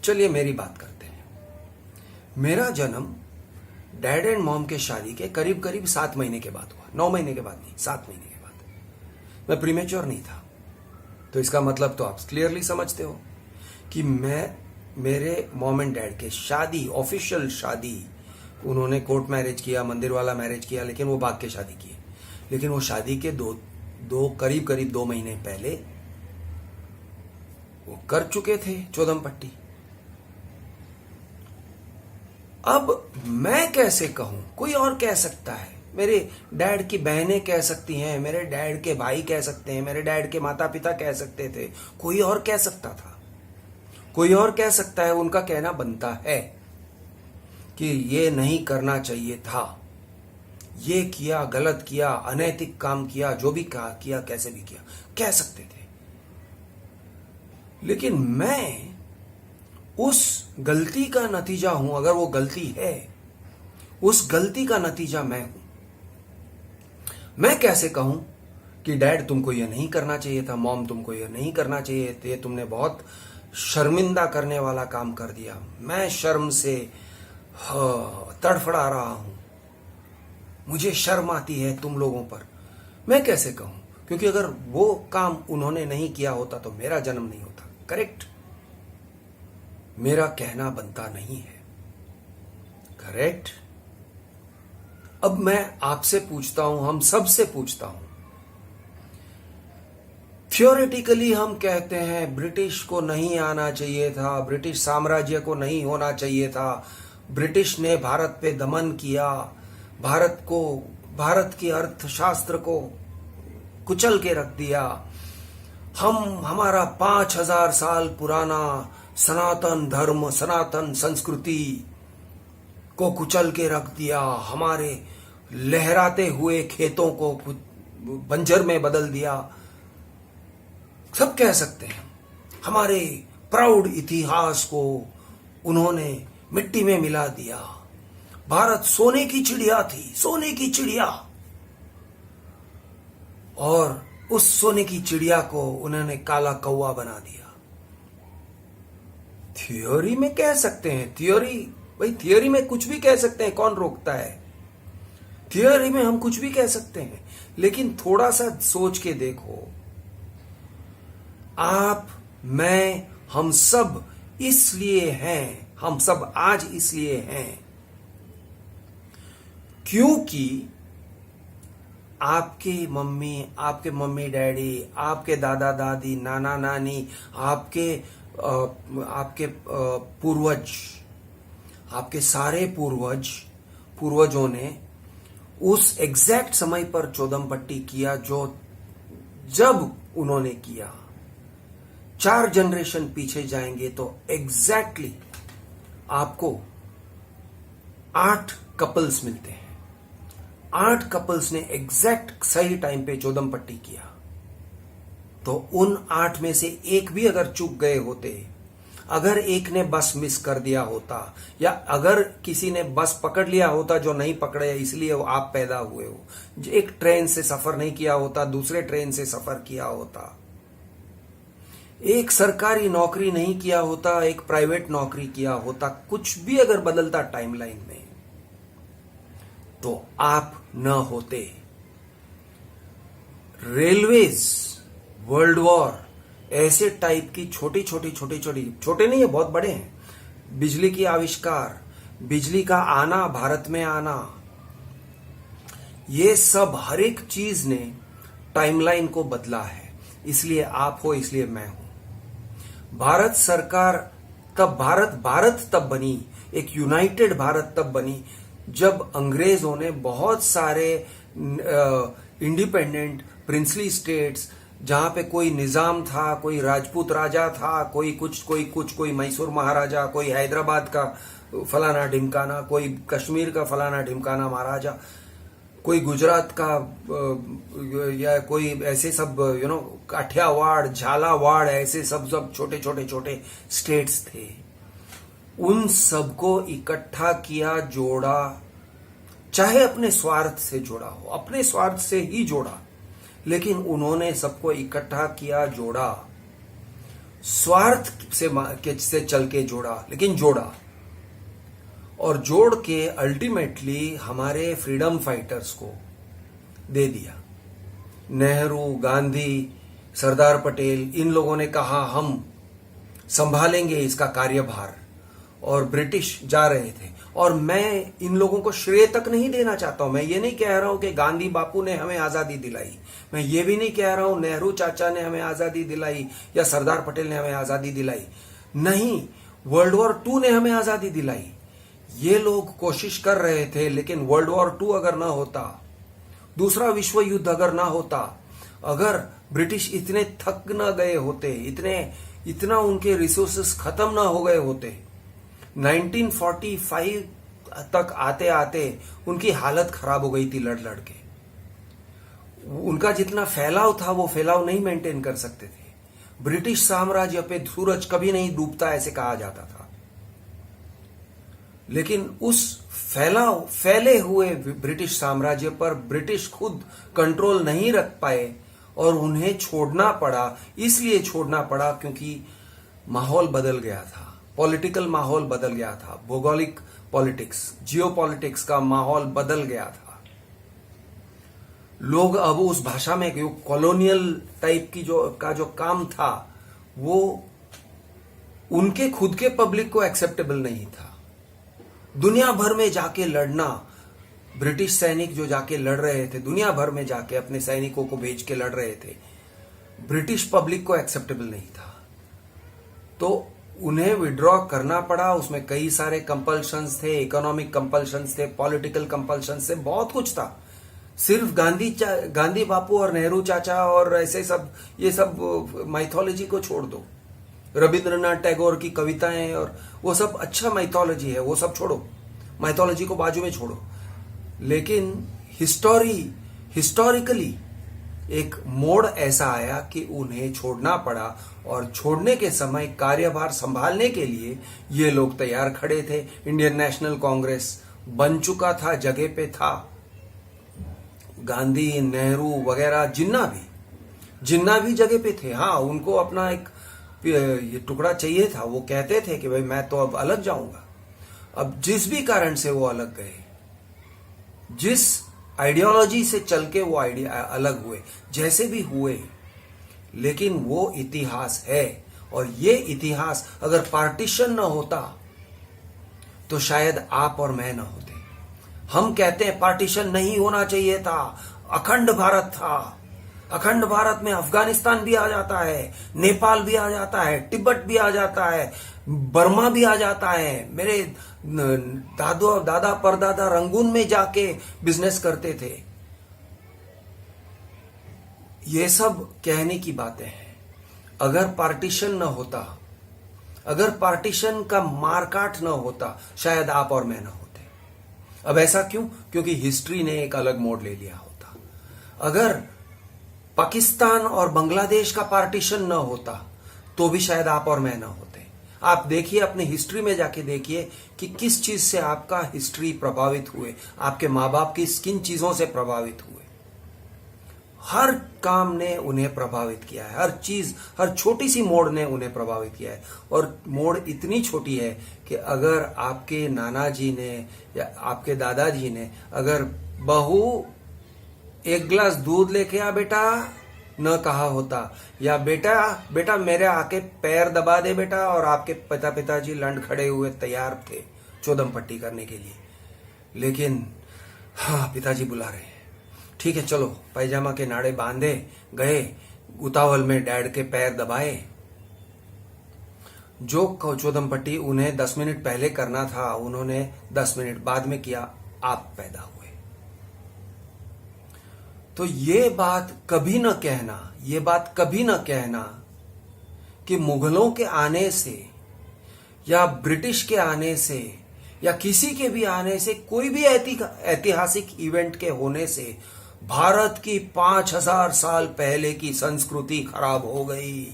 चलिए मेरी बात करते हैं। मेरा जन्म डैड एंड मॉम के शादी के करीब करीब 7 महीने के बाद हुआ। 9 महीने के बाद नहीं, 7 महीने के बाद। मैं प्रीमेच्योर नहीं था, तो इसका मतलब तो आप क्लियरली समझते हो कि मेरे मॉम एंड डैड के शादी, ऑफिशियल शादी, उन्होंने कोर्ट मैरिज किया, मंदिर वाला मैरिज किया, लेकिन वो भाग के शादी की। लेकिन वो शादी के करीब 2 महीने पहले वो कर चुके थे चौदम पट्टी। अब मैं कैसे कहूं? कोई और कह सकता है, मेरे डैड की बहनें कह सकती हैं, मेरे डैड के भाई कह सकते हैं, मेरे डैड के माता पिता कह सकते थे, कोई और कह सकता था, कोई और कह सकता है। उनका कहना बनता है कि ये नहीं करना चाहिए था, ये किया, गलत किया, अनैतिक काम किया, जो भी किया, कैसे भी किया, कह सकते थे। लेकिन मैं उस गलती का नतीजा हूं। अगर वो गलती है, उस गलती का नतीजा मैं हूं। मैं कैसे कहूं कि डैड तुमको ये नहीं करना चाहिए था, मॉम तुमको ये नहीं करना चाहिए थे, तुमने बहुत शर्मिंदा करने वाला काम कर दिया। मैं शर्म से तड़फड़ा रहा हूं, मुझे शर्म आती है तुम लोगों पर। मैं कैसे कहूं? क्योंकि अगर वो काम उन्होंने नहीं किया होता तो मेरा जन्म नहीं होता। करेक्ट? मेरा कहना बनता नहीं है। करेक्ट? अब मैं आपसे पूछता हूं, हम सबसे पूछता हूं। थियोरेटिकली हम कहते हैं ब्रिटिश को नहीं आना चाहिए था, ब्रिटिश साम्राज्य को नहीं होना चाहिए था, ब्रिटिश ने भारत पे दमन किया, भारत की अर्थशास्त्र को कुचल के रख दिया। हमारा 5000 साल पुराना सनातन धर्म, सनातन संस्कृति को कुचल के रख दिया, हमारे लहराते हुए खेतों को बंजर में बदल दिया। सब कह सकते हैं। हमारे प्राउड इतिहास को उन्होंने मिट्टी में मिला दिया। भारत सोने की चिड़िया थी, सोने की चिड़िया, और उस सोने की चिड़िया को उन्होंने काला कौवा बना दिया। थियोरी में कह सकते हैं, थियोरी में कुछ भी कह सकते हैं, कौन रोकता है? थियोरी में हम कुछ भी कह सकते हैं, लेकिन थोड़ा सा सोच के देखो। आप, मैं, हम सब इसलिए हैं, हम सब आज इसलिए हैं क्योंकि आपके मम्मी डैडी, आपके दादा दादी, नाना नानी, आपके पूर्वज, आपके सारे पूर्वजों ने उस एग्जैक्ट समय पर चौदम पट्टी किया जब उन्होंने किया। 4 जनरेशन पीछे जाएंगे तो एग्जैक्टली आपको 8 कपल्स मिलते हैं। 8 कपल्स ने एग्जैक्ट सही टाइम पे चौदम पट्टी किया। तो उन 8 में से एक भी अगर चूक गए होते, अगर एक ने बस मिस कर दिया होता, या अगर किसी ने बस पकड़ लिया होता जो नहीं पकड़े इसलिए वो आप पैदा हुए हो, एक ट्रेन से सफर नहीं किया होता, दूसरे ट्रेन से सफर किया होता, एक सरकारी नौकरी नहीं किया होता, एक प्राइवेट नौकरी किया होता, कुछ भी अगर बदलता टाइमलाइन में, तो आप न होते। रेलवेज, वर्ल्ड वॉर, ऐसे टाइप की छोटी छोटे नहीं है, बहुत बड़े हैं। बिजली की आविष्कार, बिजली का आना, भारत में आना, ये सब हर एक चीज ने टाइमलाइन को बदला है। इसलिए आप हो, इसलिए मैं हूं। भारत सरकार भारत तब बनी, एक यूनाइटेड भारत तब बनी जब अंग्रेजों ने बहुत सारे इंडिपेंडेंट प्रिंसली स्टेट्स, जहां पे कोई निजाम था, कोई राजपूत राजा था, कोई मैसूर महाराजा, कोई हैदराबाद का फलाना ढिमकाना, कोई कश्मीर का फलाना ढिमकाना महाराजा, कोई गुजरात का या कोई ऐसे सब काठियावाड़, झालावाड़, ऐसे सब छोटे स्टेट्स थे। उन सबको इकट्ठा किया, जोड़ा, चाहे अपने स्वार्थ से जोड़ा हो, अपने स्वार्थ से ही जोड़ा, लेकिन उन्होंने सबको इकट्ठा किया, जोड़ा। स्वार्थ से चल के जोड़ा, लेकिन जोड़ा, और जोड़ के अल्टीमेटली हमारे फ्रीडम फाइटर्स को दे दिया। नेहरू, गांधी, सरदार पटेल, इन लोगों ने कहा हम संभालेंगे इसका कार्यभार, और ब्रिटिश जा रहे थे। और मैं इन लोगों को श्रेय तक नहीं देना चाहता हूं। मैं ये नहीं कह रहा हूं कि गांधी बापू ने हमें आजादी दिलाई, मैं ये भी नहीं कह रहा हूं नेहरू चाचा ने हमें आजादी दिलाई या सरदार पटेल ने हमें आजादी दिलाई। नहीं, वर्ल्ड वॉर II ने हमें आजादी दिलाई। ये लोग कोशिश कर रहे थे, लेकिन वर्ल्ड वॉर II अगर ना होता, दूसरा विश्व युद्ध अगर ना होता, अगर ब्रिटिश इतने थक न गए होते, इतना उनके रिसोर्सेस खत्म ना हो गए होते, 1945 तक आते आते उनकी हालत खराब हो गई थी लड़ लड़ के। उनका जितना फैलाव था वो फैलाव नहीं मेंटेन कर सकते थे। ब्रिटिश साम्राज्य पे सूरज कभी नहीं डूबता ऐसे कहा जाता था, लेकिन उस फैले हुए ब्रिटिश साम्राज्य पर ब्रिटिश खुद कंट्रोल नहीं रख पाए और उन्हें छोड़ना पड़ा। इसलिए छोड़ना पड़ा क्योंकि माहौल बदल गया था, पॉलिटिकल माहौल बदल गया था, भौगोलिक पॉलिटिक्स, जियोपॉलिटिक्स का माहौल बदल गया था। लोग अब उस भाषा में जो कॉलोनियल टाइप की जो काम था वो उनके खुद के पब्लिक को एक्सेप्टेबल नहीं था। दुनिया भर में जाके लड़ना, ब्रिटिश सैनिक जो जाके लड़ रहे थे, दुनिया भर में जाके अपने सैनिकों को भेज के लड़ रहे थे, ब्रिटिश पब्लिक को एक्सेप्टेबल नहीं था। तो उन्हें विड्रॉ करना पड़ा। उसमें कई सारे कंपल्शंस थे, इकोनॉमिक कंपल्शंस थे, पॉलिटिकल कंपल्शंस थे, बहुत कुछ था। सिर्फ गांधी बापू और नेहरू चाचा और ऐसे सब, ये सब माइथोलॉजी को छोड़ दो। रविंद्रनाथ टैगोर की कविताएं और वो सब अच्छा माइथोलॉजी है, वो सब छोड़ो, माइथोलॉजी को बाजू में छोड़ो। लेकिन हिस्टोरिकली एक मोड़ ऐसा आया कि उन्हें छोड़ना पड़ा, और छोड़ने के समय कार्यभार संभालने के लिए ये लोग तैयार खड़े थे। इंडियन नेशनल कांग्रेस बन चुका था, जगह पे था। गांधी, नेहरू वगैरह जिन्ना भी जगह पे थे। हाँ, उनको अपना एक ये टुकड़ा चाहिए था। वो कहते थे कि भाई मैं तो अब अलग जाऊंगा। अब जिस भी कारण से वो अलग गए, जिस आइडियोलॉजी से चल के वो अलग हुए, जैसे भी हुए, लेकिन वो इतिहास है। और ये इतिहास अगर पार्टीशन न होता तो शायद आप और मैं न होते। हम कहते हैं पार्टीशन नहीं होना चाहिए था, अखंड भारत था। अखंड भारत में अफगानिस्तान भी आ जाता है, नेपाल भी आ जाता है, तिब्बत भी आ जाता है, बर्मा भी आ जाता है। मेरे दादा परदादा रंगून में जाके बिजनेस करते थे। ये सब कहने की बातें हैं। अगर पार्टीशन न होता, अगर पार्टीशन का मारकाट न होता, शायद आप और मैं न होते। अब ऐसा क्यों? क्योंकि हिस्ट्री ने एक अलग मोड़ ले लिया होता। अगर पाकिस्तान और बांग्लादेश का पार्टीशन न होता तो भी शायद आप और मैं न होते। आप देखिए, अपनी हिस्ट्री में जाके देखिए कि किस चीज से आपका हिस्ट्री प्रभावित हुए, आपके माँ बाप किन चीजों से प्रभावित हुए। हर काम ने उन्हें प्रभावित किया है, हर चीज, हर छोटी सी मोड़ ने उन्हें प्रभावित किया है। और मोड़ इतनी छोटी है कि अगर आपके नाना जी ने या आपके दादाजी ने अगर बहू एक गिलास दूध लेके आ बेटा न कहा होता, या बेटा मेरे आके पैर दबा दे बेटा, और आपके पिताजी लंड खड़े हुए तैयार थे चौदम पट्टी करने के लिए, लेकिन हाँ पिताजी बुला रहे हैं, ठीक है चलो, पैजामा के नाड़े बांधे गए, उतावल में डैड के पैर दबाए। जो चौदम पट्टी उन्हें 10 मिनट पहले करना था, उन्होंने 10 मिनट बाद में किया। आप पैदा हुए। तो ये बात कभी न कहना कि मुगलों के आने से या ब्रिटिश के आने से या किसी के भी आने से, कोई भी ऐतिहासिक इवेंट के होने से भारत की 5000 साल पहले की संस्कृति खराब हो गई,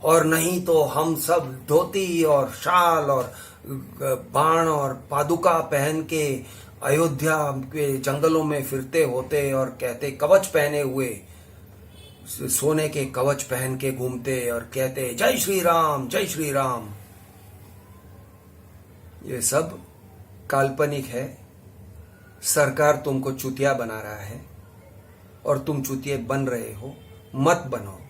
और नहीं तो हम सब धोती और शाल और बाण और पादुका पहन के अयोध्या के जंगलों में फिरते होते और कहते, कवच पहने हुए सोने के कवच पहन के घूमते और कहते जय श्री राम जय श्री राम। ये सब काल्पनिक है। सरकार तुमको चूतिया बना रहा है और तुम चूतिए बन रहे हो। मत बनो।